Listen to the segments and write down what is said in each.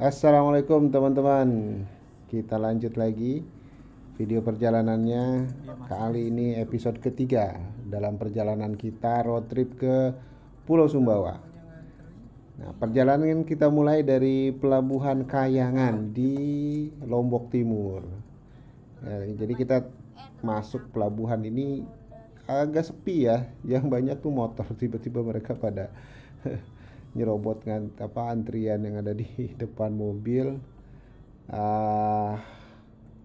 Assalamualaikum teman-teman. Kita lanjut lagi video perjalanannya. Kali ini episode ketiga dalam perjalanan kita road trip ke Pulau Sumbawa. Nah, perjalanan kita mulai dari Pelabuhan Kayangan di Lombok Timur. Jadi kita masuk pelabuhan ini agak sepi ya. Yang banyak tuh motor. Tiba-tiba mereka pada nyerobot antrian yang ada di depan mobil. Ah,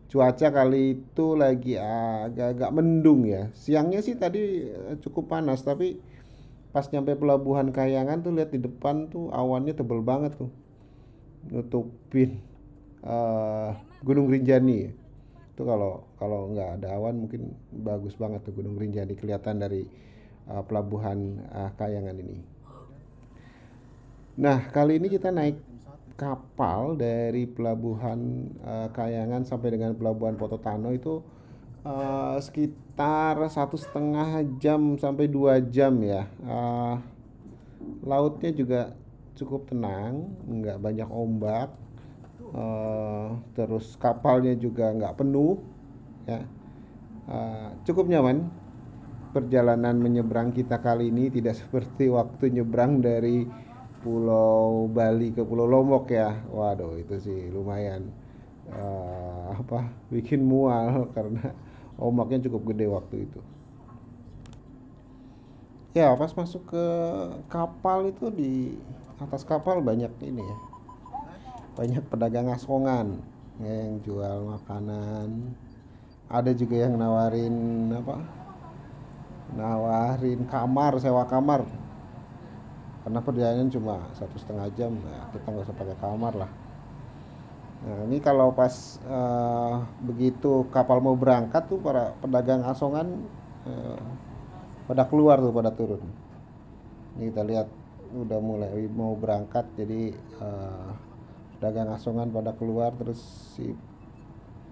cuaca kali itu lagi agak-agak mendung ya. Siangnya sih tadi cukup panas, tapi pas nyampe Pelabuhan Kayangan tuh lihat di depan tuh awannya tebel banget tuh, nutupin eh, Gunung Rinjani. Itu kalau kalau nggak ada awan mungkin bagus banget tuh Gunung Rinjani kelihatan dari Pelabuhan Kayangan ini. Nah, kali ini kita naik kapal dari Pelabuhan Kayangan sampai dengan Pelabuhan Pototano itu sekitar 1,5 jam sampai 2 jam ya. Lautnya juga cukup tenang, nggak banyak ombak. Terus kapalnya juga nggak penuh, ya. Cukup nyaman. Perjalanan menyeberang kita kali ini tidak seperti waktu nyebrang dari Pulau Bali ke Pulau Lombok ya. Waduh, itu sih lumayan bikin mual karena ombaknya cukup gede waktu itu. Ya, pas masuk ke kapal itu di atas kapal banyak ini ya. Banyak pedagang asongan yang jual makanan. Ada juga yang nawarin kamar, sewa kamar. Karena perjalanan cuma 1,5 jam, nah kita nggak usah pakai kamar lah. Nah, ini kalau pas begitu kapal mau berangkat tuh para pedagang asongan eh, pada keluar tuh, pada turun. Ini kita lihat udah mulai mau berangkat, jadi pedagang asongan pada keluar, terus si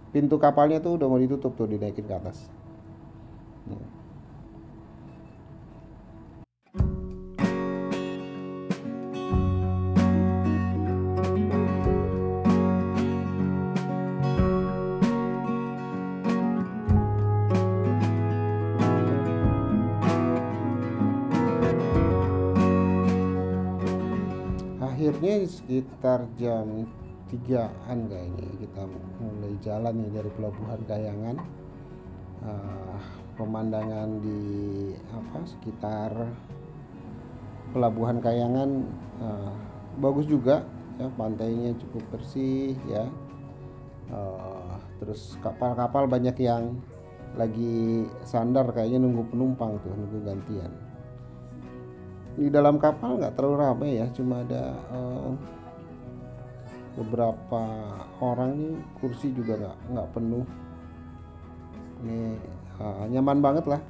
pintu kapalnya tuh udah mau ditutup tuh, dinaikin ke atas. Akhirnya sekitar jam 3-an kayaknya kita mulai jalan nih dari Pelabuhan Kayangan. Pemandangan di sekitar Pelabuhan Kayangan bagus juga ya, pantainya cukup bersih ya. Terus kapal-kapal banyak yang lagi sandar, kayaknya nunggu penumpang tuh, nunggu gantian. Di dalam kapal nggak terlalu ramai ya, cuma ada beberapa orang nih, kursi juga nggak penuh. Ini nyaman banget lah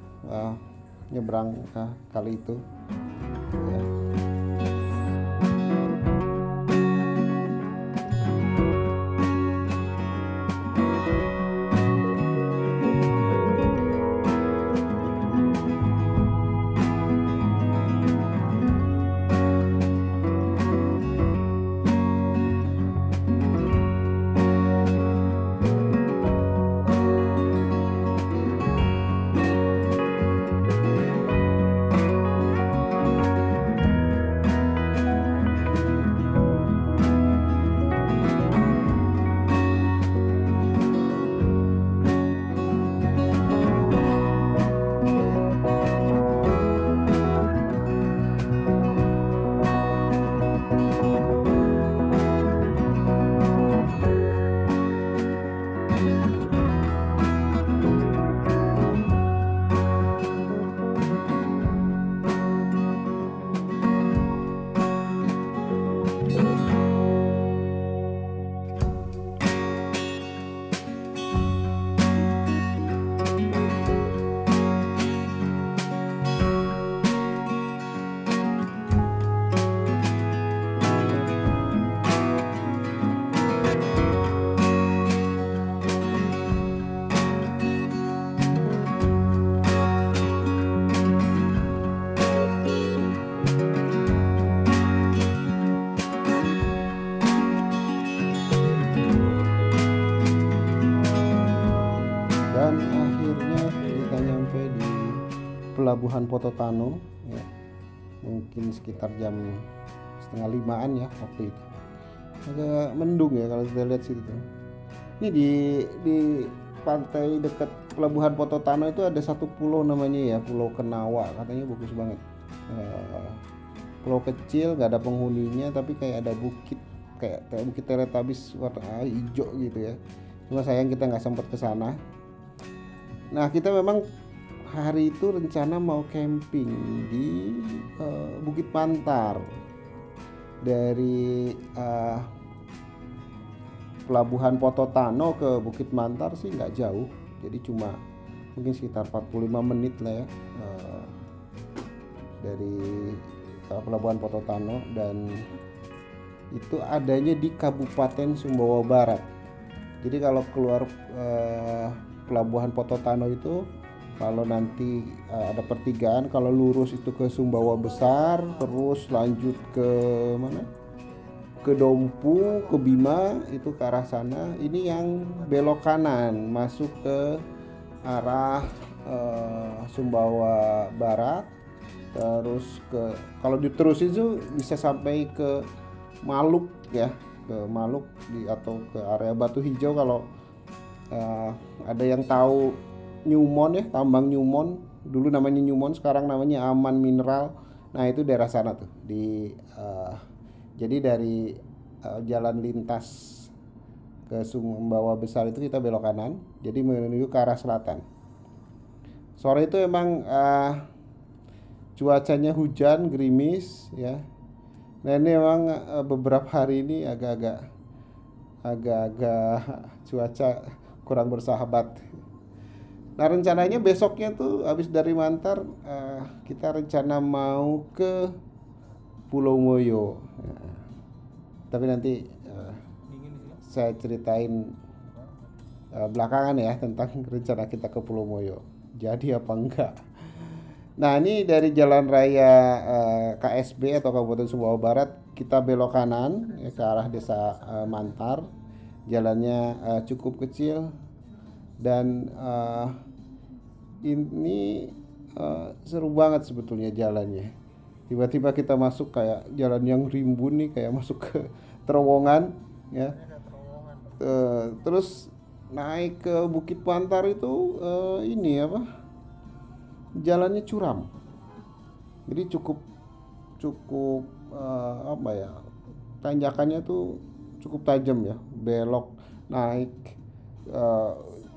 nyebrang kali itu ya. Pelabuhan Pototano ya. Mungkin sekitar jam 4:30 ya waktu itu. Agak mendung ya kalau kita lihat situ. Ini di pantai dekat Pelabuhan Pototano itu ada satu pulau namanya ya, Pulau Kenawa, katanya bagus banget. Pulau kecil, gak ada penghuninya, tapi kayak ada bukit, kayak bukit Teletabis warna hijau gitu ya. Cuma sayang kita nggak sempat ke sana. Nah, kita memang hari itu rencana mau camping di Bukit Mantar. Dari Pelabuhan Pototano ke Bukit Mantar sih nggak jauh, jadi cuma mungkin sekitar 45 menit lah ya dari Pelabuhan Pototano, dan itu adanya di Kabupaten Sumbawa Barat. Jadi kalau keluar Pelabuhan Pototano itu, kalau nanti ada pertigaan, kalau lurus itu ke Sumbawa Besar, terus lanjut ke mana? Ke Dompu, ke Bima, itu ke arah sana. Ini yang belok kanan masuk ke arah Sumbawa Barat, terus kalau diterusin itu bisa sampai ke Maluk ya, ke Maluk atau ke area Batu Hijau. Kalau ada yang tahu Newmont ya, tambang Newmont, dulu namanya Newmont, sekarang namanya Aman Mineral. Nah, itu daerah sana tuh jadi dari jalan lintas ke Sumbawa Besar itu kita belok kanan, jadi menuju ke arah selatan. Sore itu emang cuacanya hujan, gerimis ya. Nah, ini emang beberapa hari ini agak-agak cuaca kurang bersahabat. Nah, rencananya besoknya tuh habis dari Mantar kita rencana mau ke Pulau Moyo. Nah, tapi nanti saya ceritain belakangan ya tentang rencana kita ke Pulau Moyo. Jadi apa enggak? Nah, ini dari Jalan Raya KSB atau Kabupaten Sumbawa Barat, kita belok kanan ya, ke arah Desa Mantar. Jalannya cukup kecil dan ini seru banget sebetulnya jalannya. Tiba-tiba kita masuk kayak jalan yang rimbun nih, kayak masuk ke terowongan ya. Terus naik ke Bukit Mantar itu ini apa? Jalannya curam. Jadi cukup apa ya? Tanjakannya tuh cukup tajam ya. Belok, naik,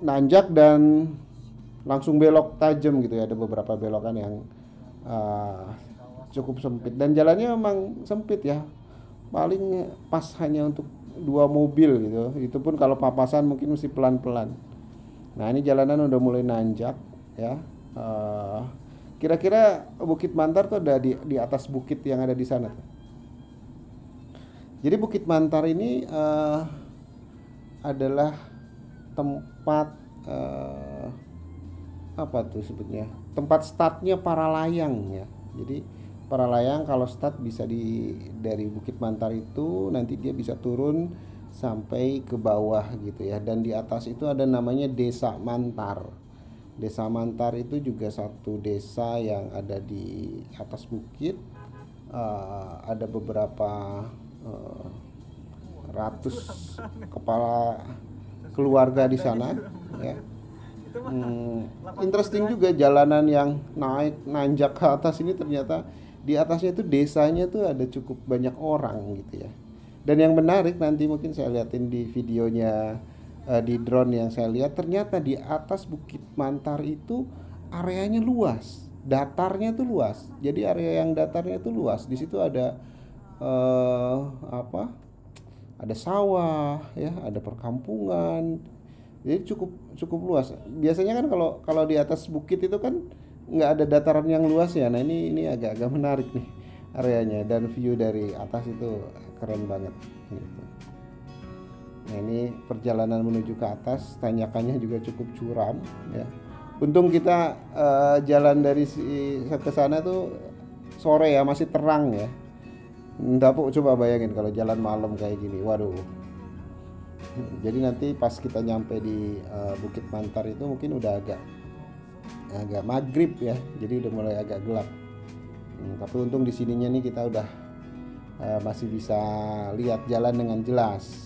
nanjak dan langsung belok tajam gitu ya. Ada beberapa belokan yang cukup sempit, dan jalannya memang sempit ya, paling pas hanya untuk 2 mobil gitu. Itu pun kalau papasan mungkin mesti pelan-pelan. Nah, ini jalanan udah mulai nanjak ya. Kira-kira Bukit Mantar tuh ada di atas bukit yang ada di sana tuh. Jadi Bukit Mantar ini adalah tempat apa tuh sebutnya, tempat startnya para layang ya. Jadi para layang kalau start bisa dari Bukit Mantar itu, nanti dia bisa turun sampai ke bawah gitu ya. Dan di atas itu ada namanya Desa Mantar. Desa Mantar itu juga satu desa yang ada di atas bukit. Ada beberapa ratus kepala keluarga di sana ya. Interesting juga jalanan yang naik nanjak ke atas ini, ternyata di atasnya itu desanya tuh ada cukup banyak orang gitu ya. Dan yang menarik, nanti mungkin saya liatin di videonya di drone yang saya lihat, ternyata di atas Bukit Mantar itu areanya luas, datarnya tuh luas. Jadi area yang datarnya itu luas. Di situ ada ada sawah ya, ada perkampungan. Jadi cukup luas. Biasanya kan kalau di atas bukit itu kan nggak ada dataran yang luas ya. Nah, ini agak menarik nih areanya, dan view dari atas itu keren banget gitu. Nah, ini perjalanan menuju ke atas, tanjakannya juga cukup curam ya. Untung kita jalan dari ke sana tuh sore ya, masih terang ya. Nggak, coba bayangin kalau jalan malam kayak gini, waduh. Jadi nanti pas kita nyampe di Bukit Mantar itu mungkin udah agak agak maghrib ya, jadi udah mulai agak gelap. Tapi untung di sininya nih kita udah masih bisa lihat jalan dengan jelas.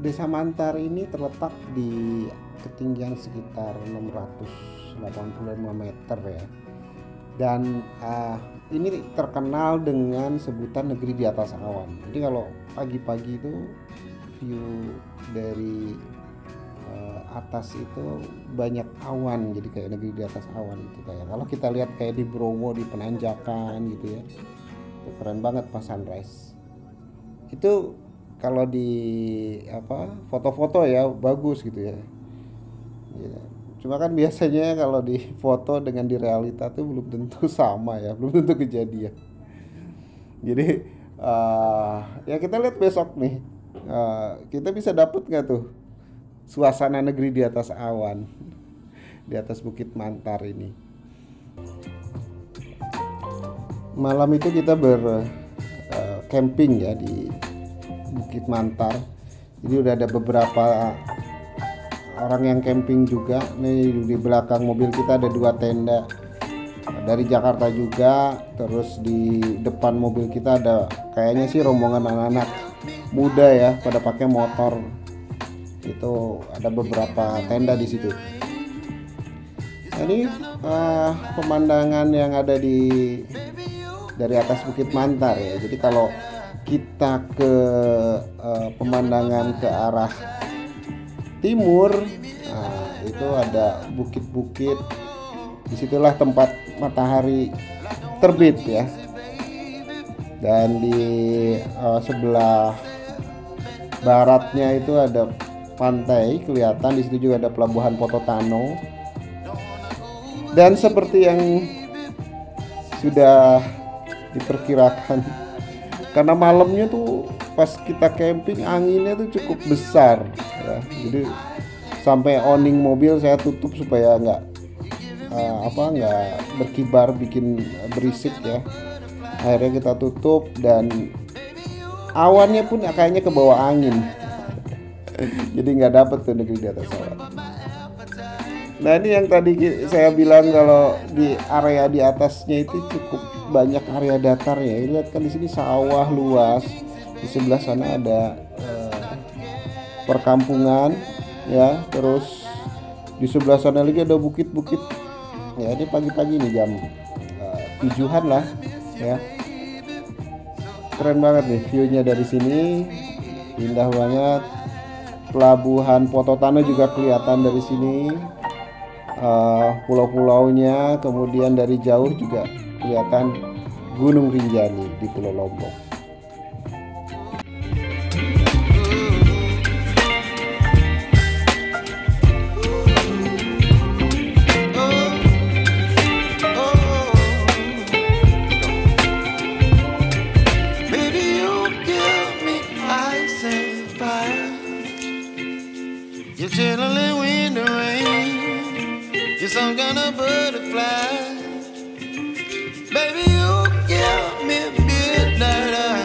Desa Mantar ini terletak di ketinggian sekitar 685 meter ya. Dan ini terkenal dengan sebutan negeri di atas awan. Jadi kalau pagi-pagi itu view dari atas itu banyak awan, jadi kayak negeri di atas awan gitu. Kayak kalau kita lihat kayak di Bromo, di Penanjakan gitu ya, itu keren banget pas sunrise. Itu kalau di foto-foto ya bagus gitu ya. Cuma kan biasanya kalau di foto dengan di realita tuh belum tentu sama ya, belum tentu kejadian. Jadi ya kita lihat besok nih, kita bisa dapet nggak tuh suasana negeri di atas awan, di atas Bukit Mantar ini. Malam itu kita camping ya di Bukit Mantar. Jadi udah ada beberapa orang yang camping juga. Nih di belakang mobil kita ada 2 tenda dari Jakarta juga. Terus di depan mobil kita ada kayaknya sih rombongan anak-anak muda ya, pada pakai motor. Itu ada beberapa tenda di situ. Ini pemandangan yang ada dari atas Bukit Mantar ya. Jadi kalau kita ke pemandangan ke arah timur, itu ada bukit-bukit. Disitulah tempat matahari terbit ya. Dan di sebelah baratnya itu ada pantai kelihatan. Di situ juga ada pelabuhan Pototano. Dan seperti yang sudah diperkirakan, karena malamnya tuh pas kita camping anginnya tuh cukup besar ya. Jadi sampai awning mobil saya tutup supaya nggak berkibar bikin berisik ya. Akhirnya kita tutup dan awannya pun kayaknya ke bawah angin. Jadi nggak dapet tuh negeri di atas awan. Nah ini yang tadi saya bilang kalau di area di atasnya itu cukup banyak area datar ya. Lihat kan di sini sawah luas. Di sebelah sana ada perkampungan ya. Terus di sebelah sana lagi ada bukit-bukit. Ya ini pagi-pagi nih jam 7-an lah ya. Keren banget nih view-nya dari sini. Indah banget. Pelabuhan Pototano juga kelihatan dari sini. Pulau-pulaunya, kemudian dari jauh juga kelihatan Gunung Rinjani di Pulau Lombok. Some kind of butterfly, baby, you give me midnight.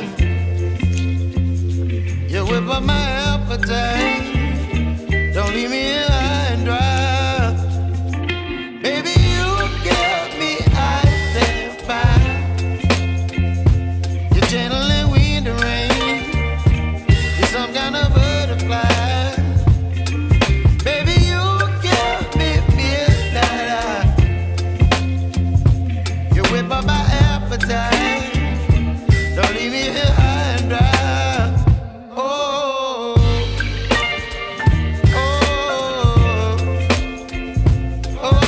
time. Don't leave me here high and dry. Oh, oh, oh,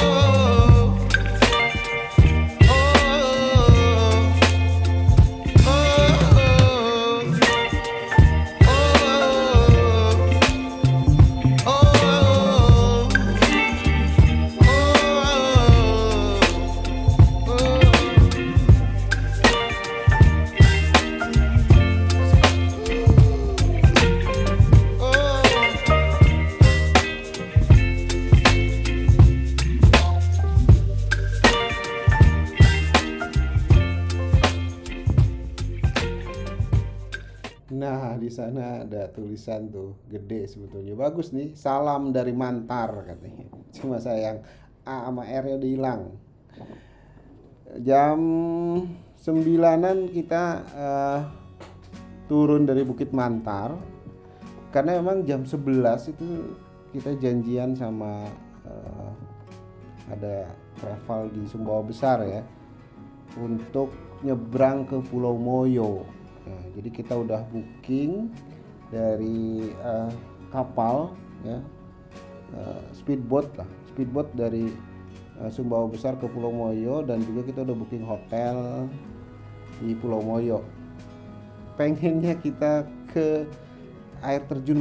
Nah, di sana ada tulisan tuh, gede sebetulnya. Bagus nih, salam dari Mantar katanya. Cuma sayang A sama R-nya udah hilang. Jam 9-an kita turun dari Bukit Mantar. Karena memang jam 11 itu kita janjian sama ada travel di Sumbawa Besar ya, untuk nyebrang ke Pulau Moyo. Nah, jadi kita udah booking dari kapal ya, speedboat dari Sumbawa Besar ke Pulau Moyo, dan juga kita udah booking hotel di Pulau Moyo. Pengennya kita ke air terjun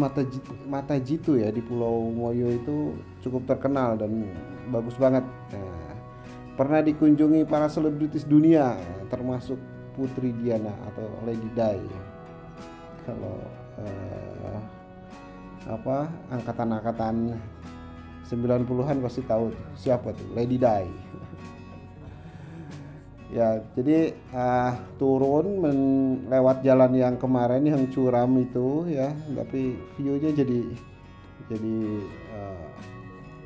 Mata Jitu ya, di Pulau Moyo itu cukup terkenal dan bagus banget. Nah, pernah dikunjungi para selebritis dunia termasuk Putri Diana atau Lady Di. Kalau angkatan 90-an pasti tahu siapa tuh Lady Di. Ya, jadi turun lewat jalan yang kemarin yang curam itu ya, tapi view-nya jadi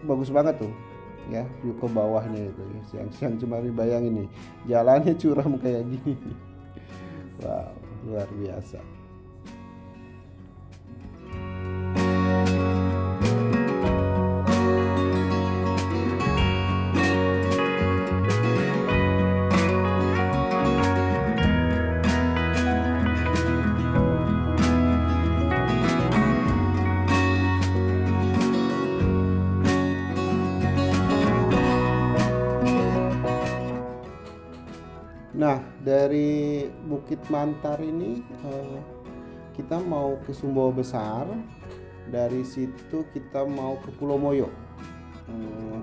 bagus banget tuh ya, view ke bawahnya itu ya. Siang-siang cuma dibayangin nih, jalannya curam kayak gini. Wow, luar biasa. Nah, dari Bukit Mantar ini kita mau ke Sumbawa Besar. Dari situ kita mau ke Pulau Moyo.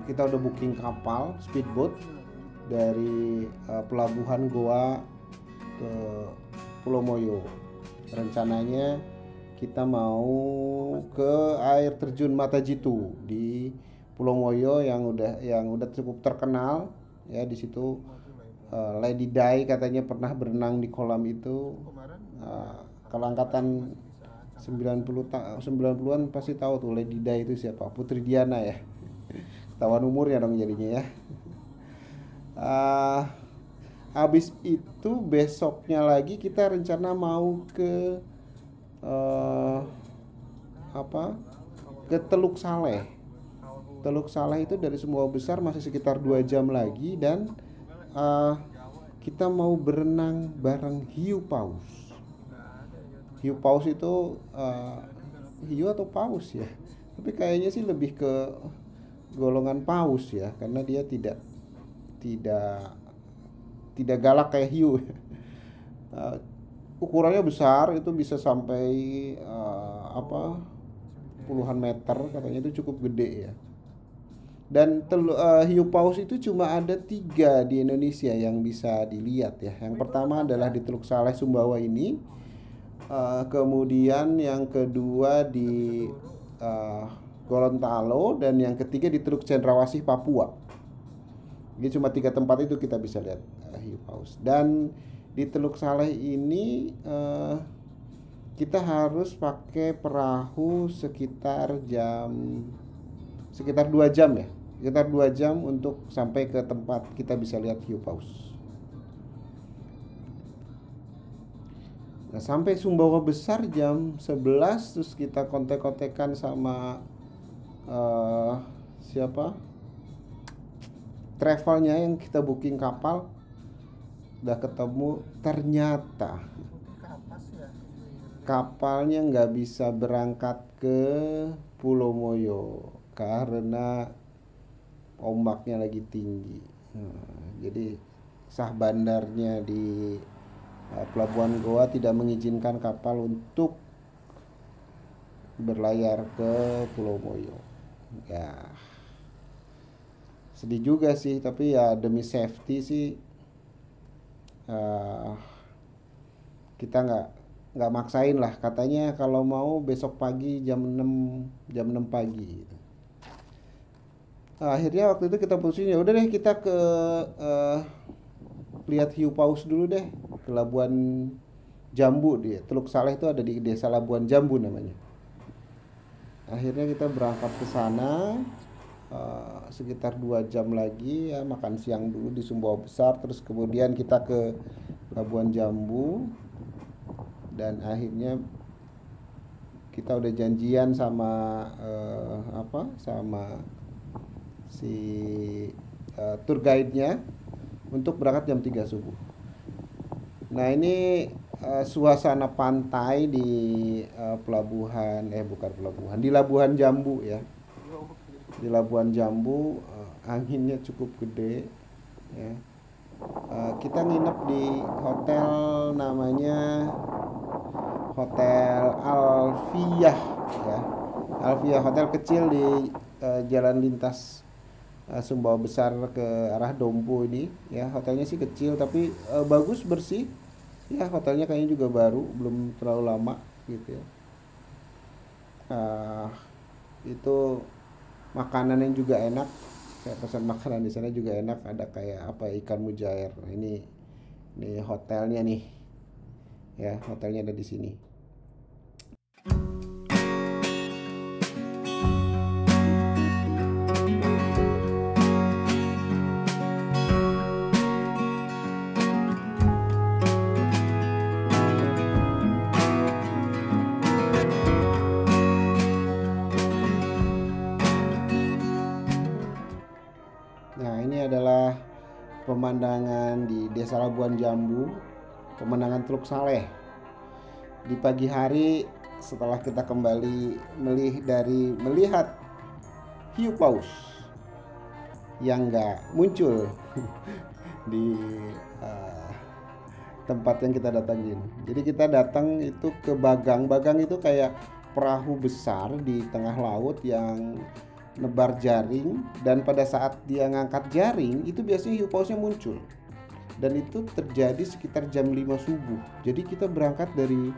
Kita udah booking kapal speedboat dari pelabuhan Goa ke Pulau Moyo. Rencananya kita mau ke air terjun Mata Jitu di Pulau Moyo yang udah cukup terkenal ya. Di situ Lady Di katanya pernah berenang di kolam itu. Kalau angkatan 90-an pasti tahu tuh Lady Di itu siapa, Putri Diana ya. Ketahuan umurnya dong jadinya ya. Habis itu besoknya lagi kita rencana mau ke ke Teluk Saleh. Teluk Saleh itu dari Sumbawa Besar masih sekitar 2 jam lagi, dan kita mau berenang bareng hiu paus. Hiu paus itu hiu atau paus ya, tapi kayaknya sih lebih ke golongan paus ya, karena dia tidak galak kayak hiu. Ukurannya besar, itu bisa sampai puluhan meter katanya, itu cukup gede ya. Dan hiu paus itu cuma ada 3 di Indonesia yang bisa dilihat ya. Yang pertama adalah di Teluk Saleh Sumbawa ini, kemudian yang kedua di Gorontalo, dan yang ketiga di Teluk Cendrawasih Papua. Jadi cuma 3 tempat itu kita bisa lihat hiu paus. Dan di Teluk Saleh ini kita harus pakai perahu sekitar 2 jam ya. Sekitar 2 jam untuk sampai ke tempat kita bisa lihat hiu paus. Nah, sampai Sumbawa Besar jam 11, terus kita kontek-kontekan sama travelnya yang kita booking kapal. udah ketemu, ternyata kapalnya nggak bisa berangkat ke Pulau Moyo karena ombaknya lagi tinggi. Jadi sah bandarnya di Pelabuhan Goa tidak mengizinkan kapal untuk berlayar ke Pulau Moyo. Ya, sedih juga sih, tapi ya demi safety sih kita nggak maksain lah. Katanya kalau mau besok pagi jam 6 pagi gitu. Akhirnya waktu itu kita putusin, ya udah deh kita ke lihat hiu paus dulu deh ke Labuan Jambu. Dia Teluk Saleh itu ada di desa Labuan Jambu namanya. Akhirnya kita berangkat ke sana, sekitar 2 jam lagi ya, makan siang dulu di Sumbawa Besar, terus kemudian kita ke Labuan Jambu. Dan akhirnya kita udah janjian sama sama si tour guide-nya untuk berangkat jam 3 subuh. Nah, ini suasana pantai di di Labuan Jambu ya. Di Labuan Jambu anginnya cukup gede ya. Kita nginep di hotel namanya Hotel Alfiyah ya. Alfiyah, hotel kecil di jalan lintas Sumbawa Besar ke arah Dompu ini ya. Hotelnya sih kecil tapi bagus, bersih ya. Hotelnya kayaknya juga baru, belum terlalu lama gitu ya. Itu makanannya juga enak. Saya pesan makanan di sana juga enak, ada kayak ikan mujair. Ini hotelnya nih ya, hotelnya ada di sini. Adalah pemandangan di Desa Labuan Jambu, pemandangan Teluk Saleh di pagi hari setelah kita kembali melihat hiu paus yang nggak muncul di tempat yang kita datangin. Jadi kita datang itu ke Bagang. Bagang itu kayak perahu besar di tengah laut yang nebar jaring, dan pada saat dia ngangkat jaring itu biasanya hiu pausnya muncul, dan itu terjadi sekitar jam 5 subuh. Jadi kita berangkat dari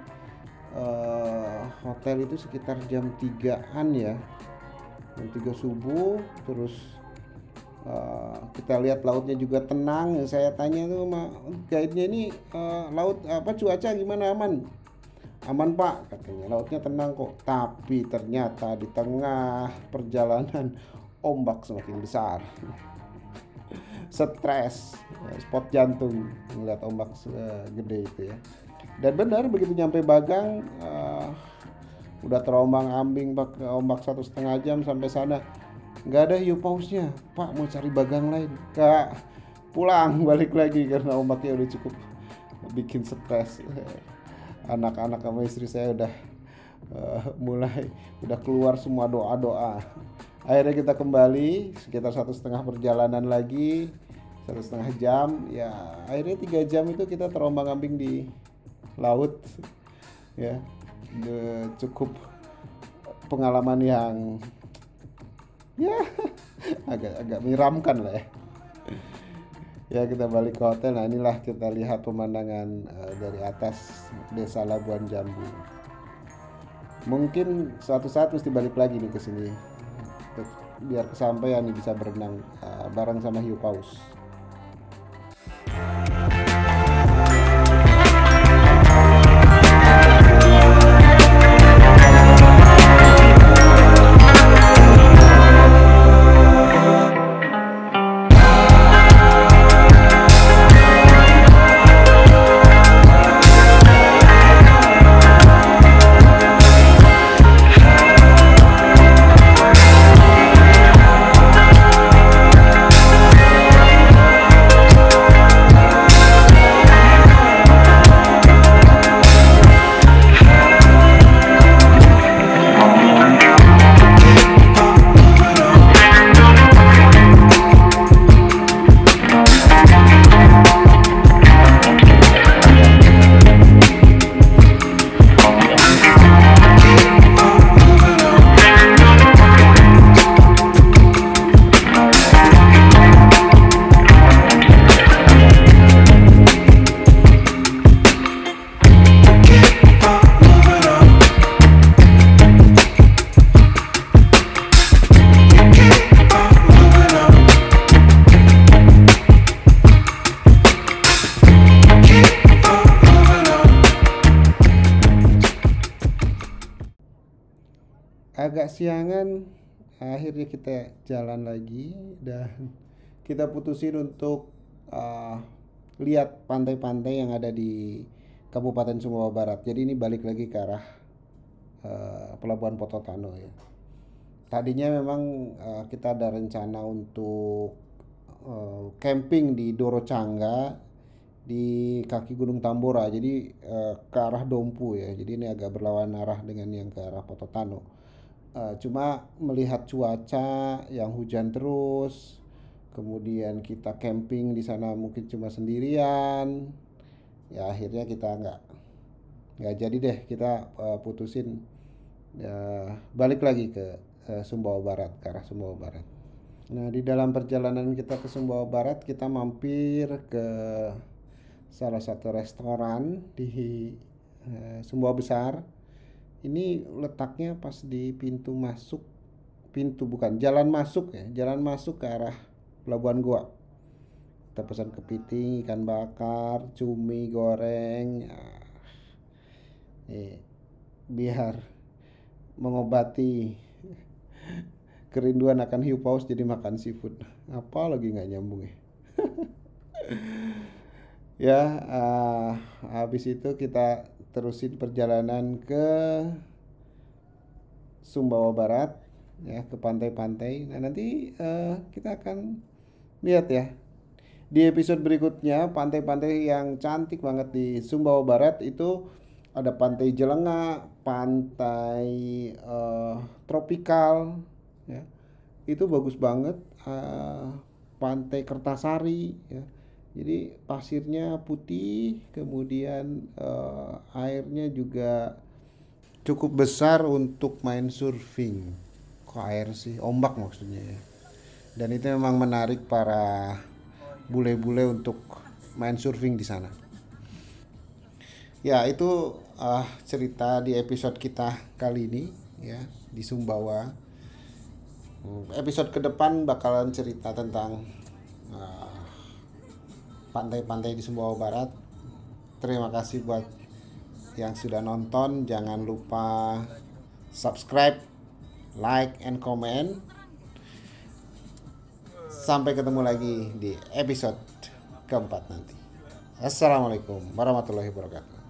hotel itu sekitar jam 3-an ya, jam 3 subuh. Terus kita lihat lautnya juga tenang. Saya tanya tuh sama guide-nya, ini laut cuaca gimana? Aman pak, katanya, lautnya tenang kok. Tapi ternyata di tengah perjalanan ombak semakin besar. Stres, spot jantung ngeliat ombak gede itu ya. Dan benar begitu nyampe Bagang, udah terombang-ambing pakai ombak 1,5 jam sampai sana, nggak ada hiu pausnya. Pak, mau cari Bagang lain? Kak, pulang balik lagi karena ombaknya udah cukup bikin stres. Anak-anak sama istri saya udah udah keluar semua doa-doa. Akhirnya kita kembali sekitar 1,5 perjalanan lagi, 1,5 jam ya. Akhirnya 3 jam itu kita terombang-ambing di laut ya. Cukup pengalaman yang ya agak menyeramkan lah ya. Ya, kita balik ke hotel. Nah, inilah kita lihat pemandangan dari atas Desa Labuan Jambu. Mungkin suatu saat mesti balik lagi nih ke sini biar kesampaian nih, bisa berenang bareng sama hiu paus. agak siangan, akhirnya kita jalan lagi dan kita putusin untuk lihat pantai-pantai yang ada di Kabupaten Sumbawa Barat. Jadi ini balik lagi ke arah Pelabuhan Pototano ya. Tadinya memang kita ada rencana untuk camping di Dorocangga di kaki Gunung Tambora, jadi ke arah Dompu ya. Jadi ini agak berlawan arah dengan yang ke arah Pototano. Cuma melihat cuaca yang hujan terus, kemudian kita camping di sana mungkin cuma sendirian, ya akhirnya kita nggak jadi deh. Kita putusin balik lagi ke Sumbawa Barat, ke arah Sumbawa Barat. Nah, di dalam perjalanan kita ke Sumbawa Barat, kita mampir ke salah satu restoran di Sumbawa Besar. Ini letaknya pas di jalan masuk ya, jalan masuk ke arah Pelabuhan Goa. Kita pesan kepiting, ikan bakar, cumi goreng, biar mengobati kerinduan akan hiu paus jadi makan seafood. Apa lagi nggak nyambung ya. Ya, habis itu kita terusin perjalanan ke Sumbawa Barat ya, ke pantai-pantai. Nah, nanti kita akan lihat ya di episode berikutnya pantai-pantai yang cantik banget di Sumbawa Barat. Itu ada Pantai Jelenga, pantai tropikal ya, itu bagus banget. Pantai Kertasari ya, jadi pasirnya putih, kemudian airnya juga cukup besar untuk main surfing. Kok air sih, ombak maksudnya ya. Dan itu memang menarik para bule-bule untuk main surfing di sana. Ya, itu cerita di episode kita kali ini ya, di Sumbawa. Episode ke depan bakalan cerita tentang pantai-pantai di Sumbawa Barat. Terima kasih buat yang sudah nonton. Jangan lupa subscribe, like, and comment. Sampai ketemu lagi di episode keempat nanti. Assalamualaikum warahmatullahi wabarakatuh.